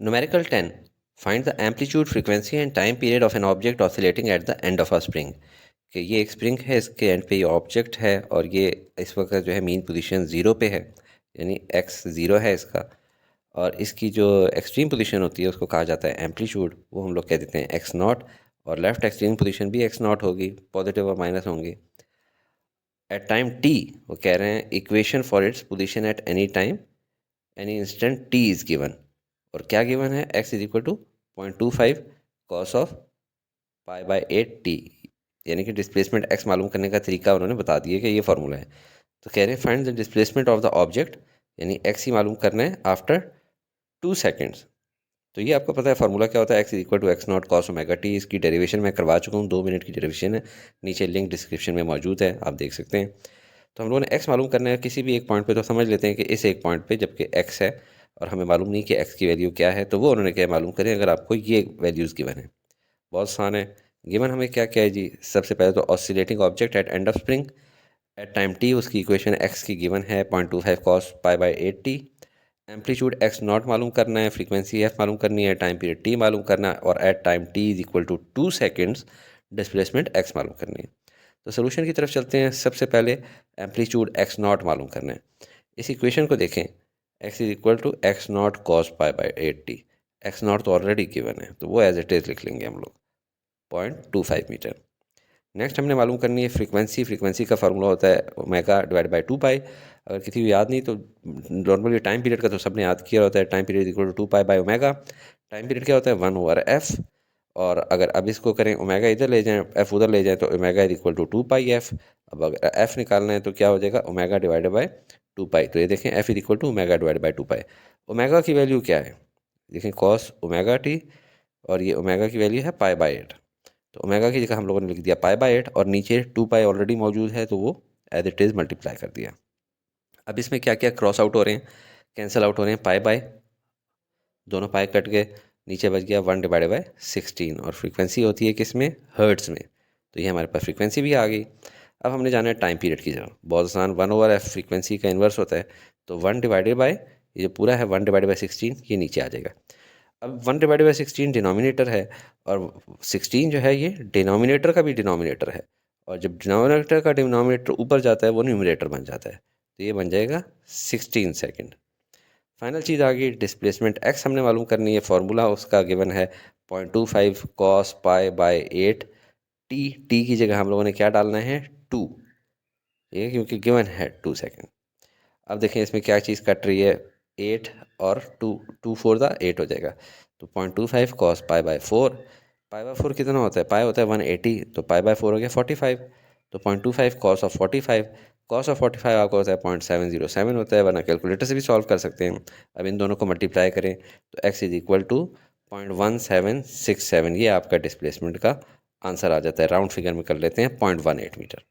Numerical 10. Find the amplitude, frequency and time period of an object oscillating at the end of a spring. कि ये एक spring है, इसके and पे ये ऑब्जेक्ट है और ये इस वक्त जो है मीन पोजीशन 0 पे है, यानी x 0 है इसका, और इसकी जो एक्सट्रीम पोजीशन होती है उसको कहा जाता है एम्पलीट्यूड, वो हम लोग कह देते हैं x नॉट, और लेफ्ट एक्सट्रीम पोजीशन भी x नॉट होगी, पॉजिटिव और माइनस होंगे। एट टाइम t वो कह रहे हैं equation for its position at any time any instant t is given, और क्या गिवन है, x is equal to 0.25 cos of pi by 8t, यानी कि डिस्प्लेसमेंट x मालूम करने का तरीका उन्होंने बता दिया कि ये फार्मूला है। तो कह रहे हैं find the displacement of the object, यानी x ही मालूम करना है आफ्टर 2 सेकेंड्स। तो ये आपको पता है फार्मूला क्या होता है, x is equal to x naught cos omega t. इसकी डेरिवेशन मैं करवा चुका हूँ, 2 मिनट की डेरिवेशन है, नीचे लिंक डिस्क्रिप्शन में मौजूद है, आप देख सकते हैं। तो हम लोगों ने x मालूम करना है किसी भी एक पॉइंट पे, तो समझ लेते हैं कि इस एक पॉइंट पे जबकि x है और हमें मालूम नहीं कि x की वैल्यू क्या है, तो वो उन्होंने क्या मालूम करें अगर आपको ये वैल्यूज़ गिवन है। बहुत आसान है। गिवन हमें क्या क्या है जी, सबसे पहले तो oscillating object at end of spring at time t, उसकी इक्वेशन x की गिवन है 0.25 cos pi by 8t। Amplitude x naught मालूम करना है, फ्रीक्वेंसी f मालूम करनी है, टाइम पीरियड t मालूम करना है, और at time t is equal to 2 seconds displacement x मालूम करनी है। तो सोल्यूशन की तरफ चलते हैं। सबसे पहले एम्पलीट्यूड x नॉट मालूम करना है। इस इक्वेशन को देखें, x is equal to x naught cos pi by 8t। X naught तो ऑलरेडी गिवन है तो वो एज इट इज़ लिख लेंगे हम लोग, 0.25 मीटर। नेक्स्ट हमने मालूम करनी है फ्रीक्वेंसी। फ्रीक्वेंसी का फार्मूला होता है ओमेगा डिवाइड बाई 2 पाई। अगर किसी को याद नहीं तो नॉर्मली टाइम पीरियड का तो सबने याद किया होता है, time period equal to 2 pi by omega. Time period क्या होता है, 1/f। और अगर अब इसको करें ओमेगा इधर ले जाएं, f उधर ले जाएं, तो omega is equal to 2 pi f। अब अगर f निकालना है तो क्या हो जाएगा, ओमेगा डिवाइड बाई 2 पाई। तो ये देखें f is equal to omega divide by 2 pi. Omega की वैल्यू क्या है, देखें कॉस ओमेगा टी, और ये ओमेगा की वैल्यू है पाई बाई 8। तो ओमेगा की जगह हम लोगों ने लिख दिया पाई बाई 8, और नीचे 2 पाई ऑलरेडी मौजूद है तो वो एज इट इज़ मल्टीप्लाई कर दिया। अब इसमें क्या क्या क्रॉस आउट हो रहे हैं, कैंसिल आउट हो रहे हैं, पाई बाई दोनों पाई कट गए, नीचे बच गया 1 डिवाइड बाई 16, और फ्रीक्वेंसी होती है किस में, हर्ट्स में, तो ये हमारे पास फ्रीक्वेंसी भी आ गई। अब हमने जाना है टाइम पीरियड की जगह, बहुत आसान, 1/f फ्रीक्वेंसी का इन्वर्स होता है, तो 1 डिवाइडेड बाई ये जो पूरा है 1 डिवाइडेड बाई 16 ये नीचे आ जाएगा। अब 1 डिवाइडेड बाई 16 डिनोमिनेटर है, और 16 जो है ये डिनोमिनेटर का भी डिनोमिनेटर है, और जब डिनोमिनेटर का डिनोमिनेटर ऊपर जाता है वो न्यूमरेटर बन जाता है, तो ये बन जाएगा 16 सेकेंड। फाइनल चीज़ आ गई डिस्प्लेसमेंट x हमने मालूम करनी है, फार्मूला उसका गिवन है 0.25 cos pi by 8t। t की जगह हम लोगों ने क्या डालना है, 2, ठीक है, क्योंकि गिवन है 2 सेकेंड। अब देखें इसमें क्या चीज़ कट रही है, 8 और 2, 2 4 दा 8 हो जाएगा, तो 0.25 cos pi by 4। Pi by 4 कितना होता है, पाई होता है 180, तो पाई बाई 4 हो गया 45, तो 0.25 कॉस ऑफ 45, कॉस ऑफ 45 आपको होता है 0.707 होता है, वरना कैलकुलेटर से भी सॉल्व कर सकते हैं। अब इन दोनों को मल्टीप्लाई करें तो x इज इक्वल टू 0.1767, ये आपका डिस्प्लेसमेंट का आंसर आ जाता है। राउंड फिगर में कर लेते हैं 0.18 मीटर।